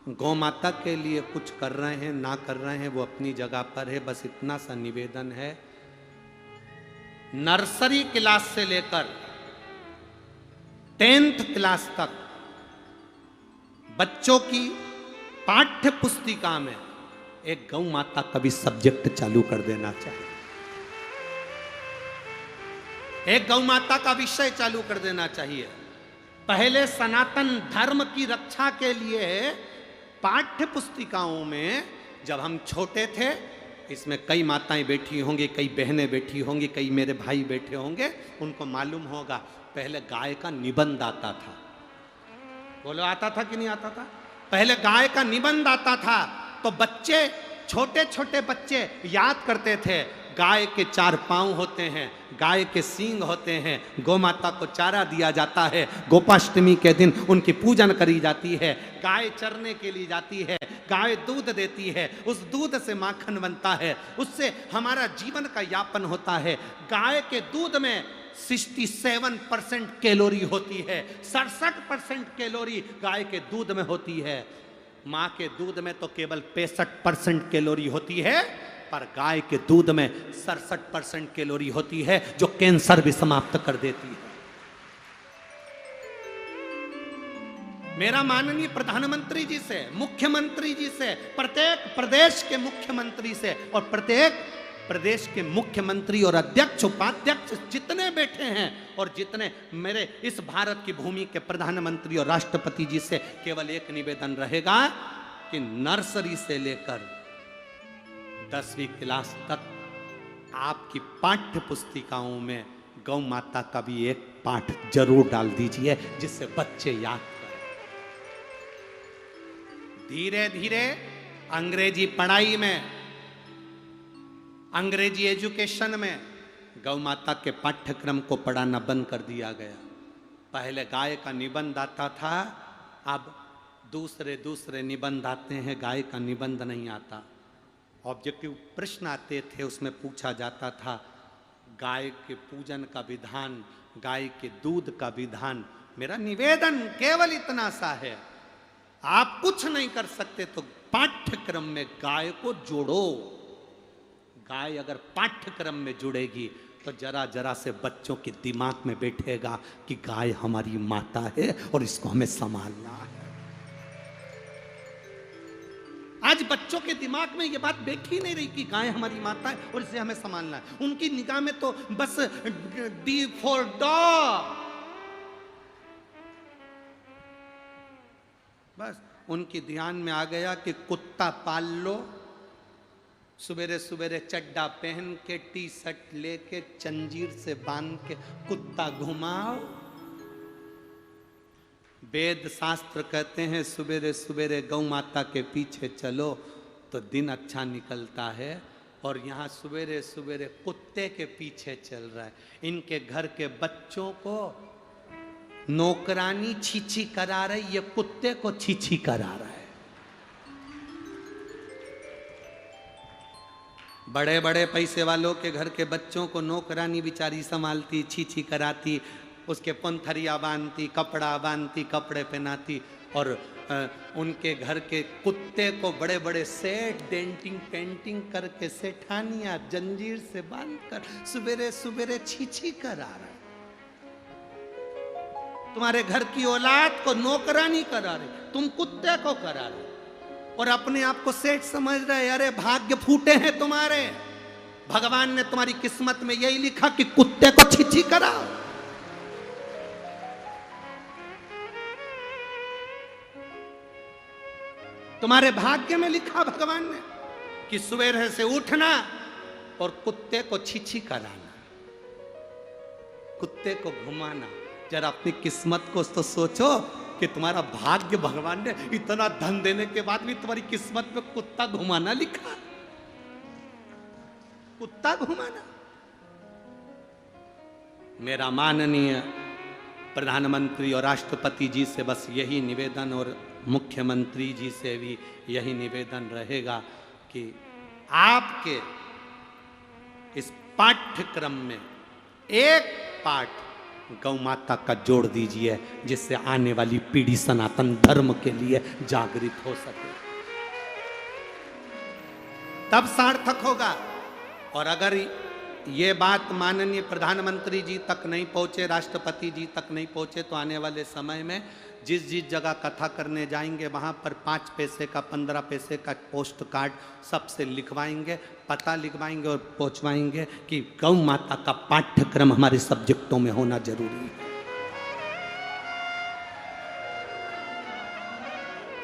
गौ माता के लिए कुछ कर रहे हैं ना कर रहे हैं वो अपनी जगह पर है, बस इतना सा निवेदन है, नर्सरी क्लास से लेकर 10th क्लास तक बच्चों की पाठ्य पुस्तिका में एक गौ माता का भी सब्जेक्ट चालू कर देना चाहिए, एक गौ माता का विषय चालू कर देना चाहिए। पहले सनातन धर्म की रक्षा के लिए पाठ्य पुस्तिकाओं में जब हम छोटे थे, इसमें कई माताएं बैठी होंगी, कई बहनें बैठी होंगी, कई मेरे भाई बैठे होंगे, उनको मालूम होगा पहले गाय का निबंध आता था। बोलो, आता था कि नहीं आता था? पहले गाय का निबंध आता था, तो बच्चे, छोटे छोटे बच्चे याद करते थे, गाय के 4 पांव होते हैं, गाय के सींग होते हैं, गौ माता को चारा दिया जाता है, गोपाष्टमी के दिन उनकी पूजन करी जाती है, गाय चरने के लिए जाती है, गाय दूध देती है, उस दूध से माखन बनता है, उससे हमारा जीवन का यापन होता है। गाय के दूध में 67% कैलोरी होती है, 67% कैलोरी गाय के दूध में होती है। माँ के दूध में तो केवल 65% कैलोरी होती है, पर गाय के दूध में 67% कैलोरी होती है, जो कैंसर भी समाप्त कर देती है। मेरा माननीय प्रधानमंत्री जी से, मुख्यमंत्री जी से, प्रत्येक प्रदेश के मुख्यमंत्री से और प्रत्येक प्रदेश के मुख्यमंत्री और अध्यक्ष, उपाध्यक्ष जितने बैठे हैं और जितने मेरे इस भारत की भूमि के प्रधानमंत्री और राष्ट्रपति जी से केवल एक निवेदन रहेगा कि नर्सरी से लेकर 10वीं क्लास तक आपकी पाठ्य पुस्तिकाओं में गौ माता का भी एक पाठ जरूर डाल दीजिए, जिससे बच्चे याद करें। धीरे धीरे अंग्रेजी पढ़ाई में, अंग्रेजी एजुकेशन में गौ माता के पाठ्यक्रम को पढ़ाना बंद कर दिया गया। पहले गाय का निबंध आता था, अब दूसरे निबंध आते हैं, गाय का निबंध नहीं आता। ऑब्जेक्टिव प्रश्न आते थे, उसमें पूछा जाता था गाय के पूजन का विधान, गाय के दूध का विधान। मेरा निवेदन केवल इतना सा है, आप कुछ नहीं कर सकते तो पाठ्यक्रम में गाय को जोड़ो। गाय अगर पाठ्यक्रम में जुड़ेगी तो जरा जरा से बच्चों के दिमाग में बैठेगा कि गाय हमारी माता है और इसको हमें संभालना है। आज बच्चों के दिमाग में ये बात बैठी नहीं रही कि गाय हमारी माता है और इसे हमें संभालना है। उनकी निगाह में तो बस डी फॉर डॉग, बस उनकी ध्यान में आ गया कि कुत्ता पाल लो, सवेरे सवेरे चड्डा पहन के, टी शर्ट लेके, जंजीर से बांध के कुत्ता घुमाओ। वेद शास्त्र कहते हैं सवेरे सवेरे गौ माता के पीछे चलो तो दिन अच्छा निकलता है, और यहाँ सवेरे सवेरे कुत्ते के पीछे चल रहा है। इनके घर के बच्चों को नौकरानी छीछी करा रही, ये कुत्ते को छीछी करा रहा है। बड़े बड़े पैसे वालों के घर के बच्चों को नौकरानी बेचारी संभालती, छीछी कराती, उसके पंथरिया बांधती, कपड़ा बांधती, कपड़े पहनाती, और उनके घर के कुत्ते को बड़े बड़े सेट डेंटिंग पेंटिंग करके सेठानिया जंजीर से बांधकर सुबेरे सुबेरे छीछी करा रहा है। तुम्हारे घर की औलाद को नौकरानी करा रहे, तुम कुत्ते को करा रहे, और अपने आप को सेठ समझ रहे। अरे भाग्य फूटे हैं तुम्हारे, भगवान ने तुम्हारी किस्मत में यही लिखा कि कुत्ते को छीछी कराओ। तुम्हारे भाग्य में लिखा भगवान ने कि सवेरे से उठना और कुत्ते को छीछी कराना, कुत्ते को घुमाना। जरा अपनी किस्मत को तो सोचो कि तुम्हारा भाग्य भगवान ने इतना धन देने के बाद भी तुम्हारी किस्मत में कुत्ता घुमाना लिखा, कुत्ता घुमाना। मेरा माननीय प्रधानमंत्री और राष्ट्रपति जी से बस यही निवेदन, और मुख्यमंत्री जी से भी यही निवेदन रहेगा कि आपके इस पाठ्यक्रम में एक पाठ गौ माता का जोड़ दीजिए, जिससे आने वाली पीढ़ी सनातन धर्म के लिए जागृत हो सके, तब सार्थक होगा। और अगर ये बात माननीय प्रधानमंत्री जी तक नहीं पहुंचे, राष्ट्रपति जी तक नहीं पहुंचे, तो आने वाले समय में जिस जिस जगह कथा करने जाएंगे वहां पर 5 पैसे का 15 पैसे का पोस्ट कार्ड सबसे लिखवाएंगे, पता लिखवाएंगे और पहुंचवाएंगे कि गौ माता का पाठ्यक्रम हमारे सब्जेक्टों में होना जरूरी है।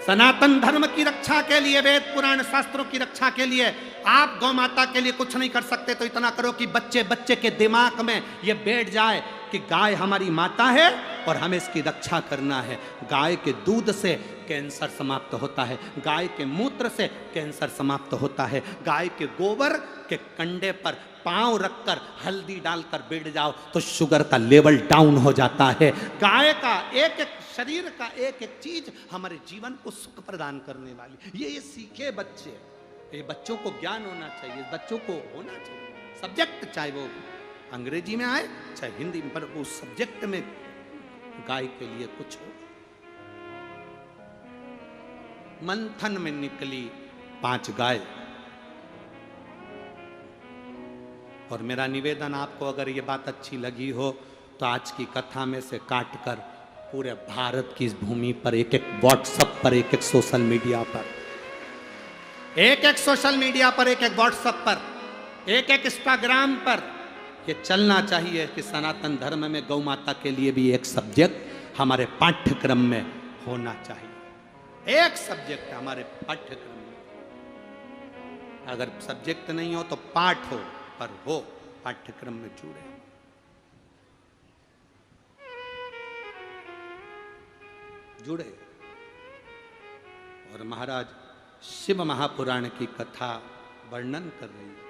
सनातन धर्म की रक्षा के लिए, वेद पुराण शास्त्रों की रक्षा के लिए आप गौ माता के लिए कुछ नहीं कर सकते, तो इतना करो कि बच्चे बच्चे के दिमाग में ये बैठ जाए कि गाय हमारी माता है और हमें इसकी रक्षा करना है। गाय के दूध से कैंसर समाप्त होता है, गाय के मूत्र से कैंसर समाप्त होता है, गाय के गोबर के कंडे पर पांव रखकर हल्दी डालकर बैठ जाओ तो शुगर का लेवल डाउन हो जाता है। गाय का एक एक शरीर का एक एक चीज हमारे जीवन को सुख प्रदान करने वाली, ये सीखे बच्चे, ये बच्चों को ज्ञान होना चाहिए, बच्चों को होना चाहिए सब्जेक्ट, चाहे वो अंग्रेजी में आए चाहे हिंदी में, पर उस सब्जेक्ट में गाय के लिए कुछ हो। मंथन में निकली 5 गाय, और मेरा निवेदन आपको, अगर ये बात अच्छी लगी हो तो आज की कथा में से काट कर पूरे भारत की इस भूमि पर एक एक व्हाट्सएप पर, एक एक सोशल मीडिया पर, एक एक सोशल मीडिया पर, एक एक व्हाट्सएप पर, एक एक इंस्टाग्राम पर ये चलना चाहिए कि सनातन धर्म में गौ माता के लिए भी एक सब्जेक्ट हमारे पाठ्यक्रम में होना चाहिए। एक सब्जेक्ट हमारे पाठ्यक्रम में, अगर सब्जेक्ट नहीं हो तो पाठ हो, पर हो पाठ्यक्रम में जुड़े। जुड़े। और महाराज शिव महापुराण की कथा वर्णन कर रही है।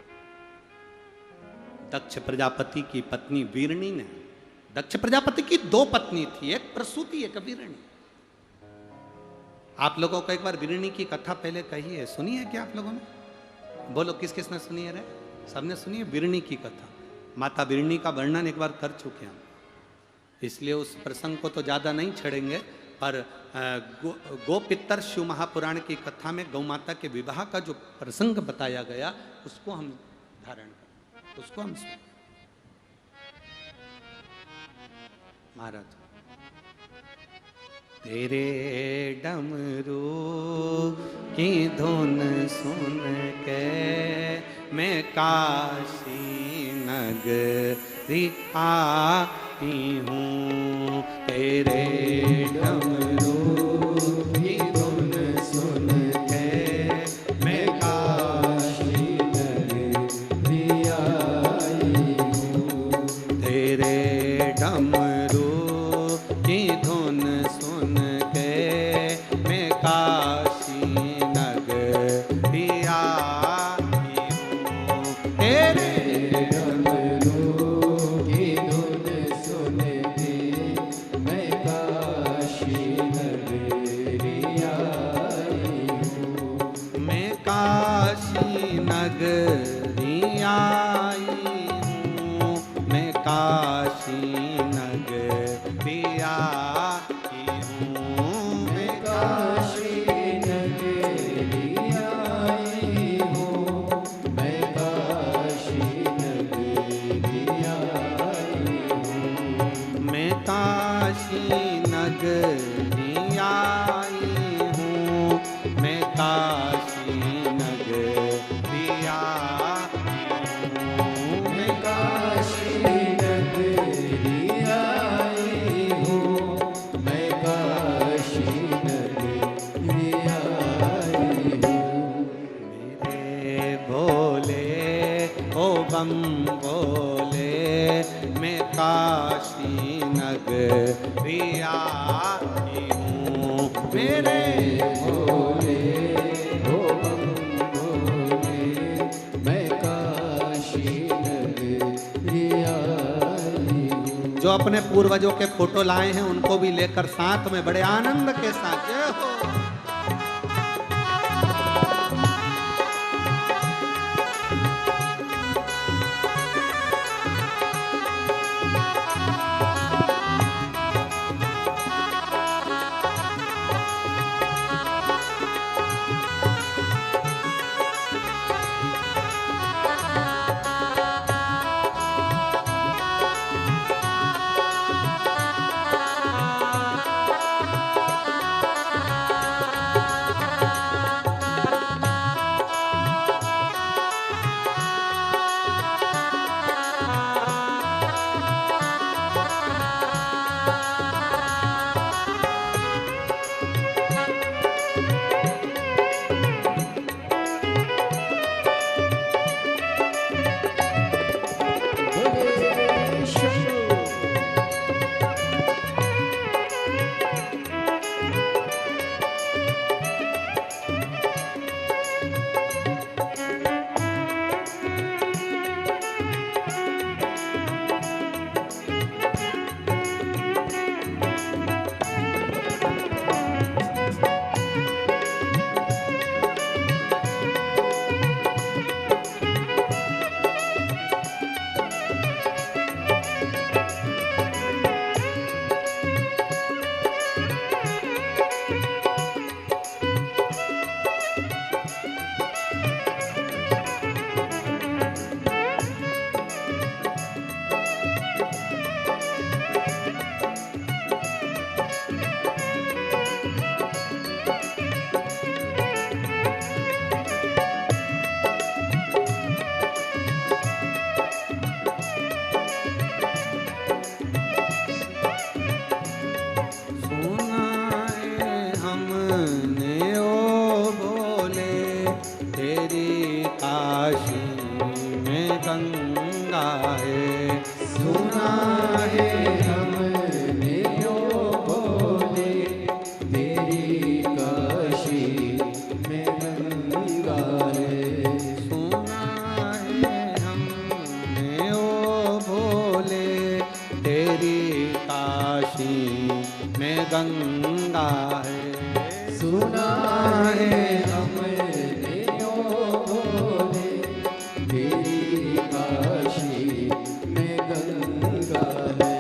दक्ष प्रजापति की पत्नी वीरणी ने, दक्ष प्रजापति की 2 पत्नी थी, एक प्रसूति एक वीरणी। आप लोगों को एक बार वीरणी की कथा पहले कही है, सुनी है क्या आप लोगों ने? बोलो किस किसने सुनी है रे? सबने सुनी है वीरणी की कथा। माता वीरणी का वर्णन एक बार कर चुके हम, इसलिए उस प्रसंग को तो ज्यादा नहीं छेड़ेंगे, पर गोपितर शिव महापुराण की कथा में गौ माता के विवाह का जो प्रसंग बताया गया उसको हम धारण करें, उसको हम सुने। महाराज, तेरे डमरू की धुन सुन के मैं काशी नगरी आई हूँ। तेरे डमरू की धुन सुन के मैं काशी नगरी आई हूँ। तेरे डमरू की धुन सुन के मैं काशी नगरी आई हूँ। तेरे डमरू की धुन सुन के मैं काशी नगरी आई हूँ, मैं काशी नगरी आई हूँ, मैं काशी नगरी आई हूँ, मैं काशी नगरी आई हूँ, मैं काशी नगरी आई हूँ, मैं काशी नगरी आई हूँ, मैं काशी नगरी आई हूँ, मैं काशी नगरी आई हूँ। मेरे भोले ओ बम भोले, मैं काशी नगरी आई हूँ, मेरे भोले हो बम भोले, मैं काशी नगरी आई हूँ। जो अपने पूर्वजों के फोटो लाए हैं उनको भी लेकर साथ में बड़े आनंद के साथ जय हो। बोले शंभू। गंगा है, सुना है हमने यो बोले तेरी काशी में गंगा है। सुना है हमने ओ भोले तेरी काशी में गंगा है। सुना है हमने यो बोले तेरी काशी में गंगा है।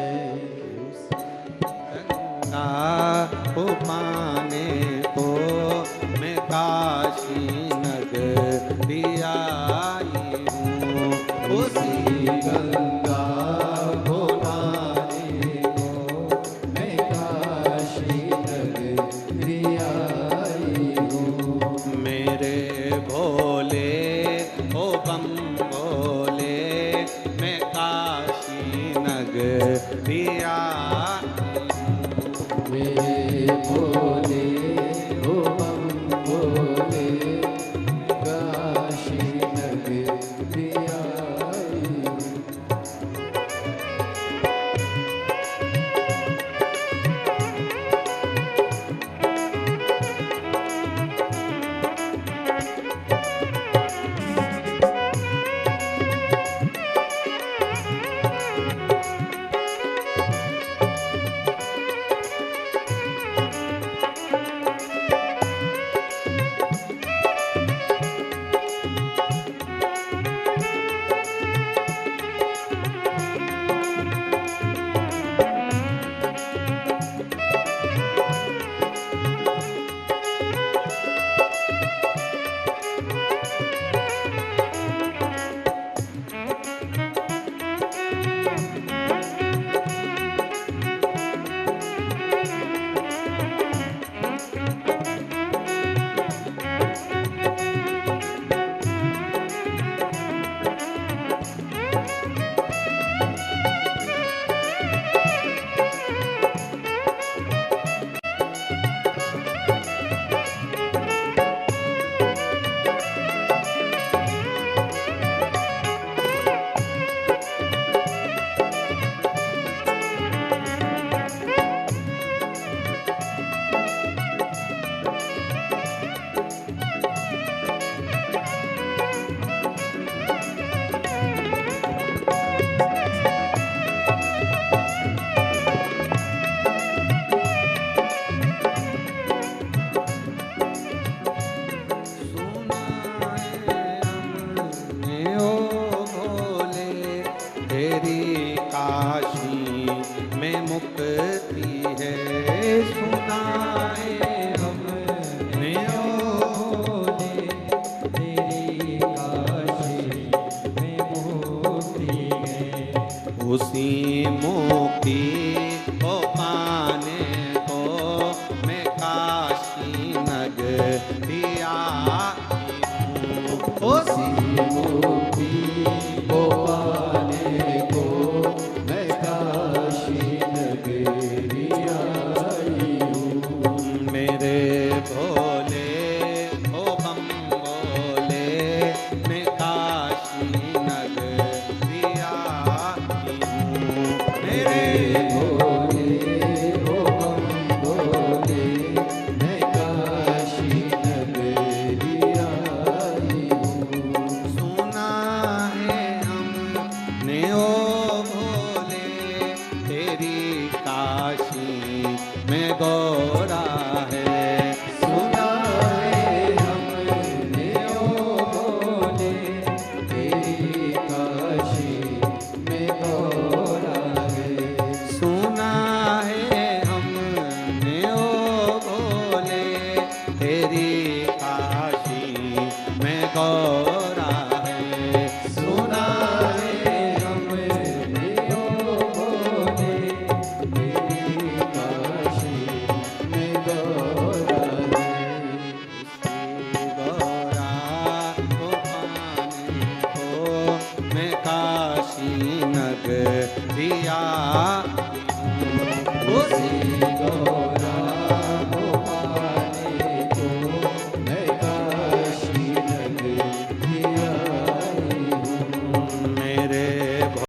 की नगरिया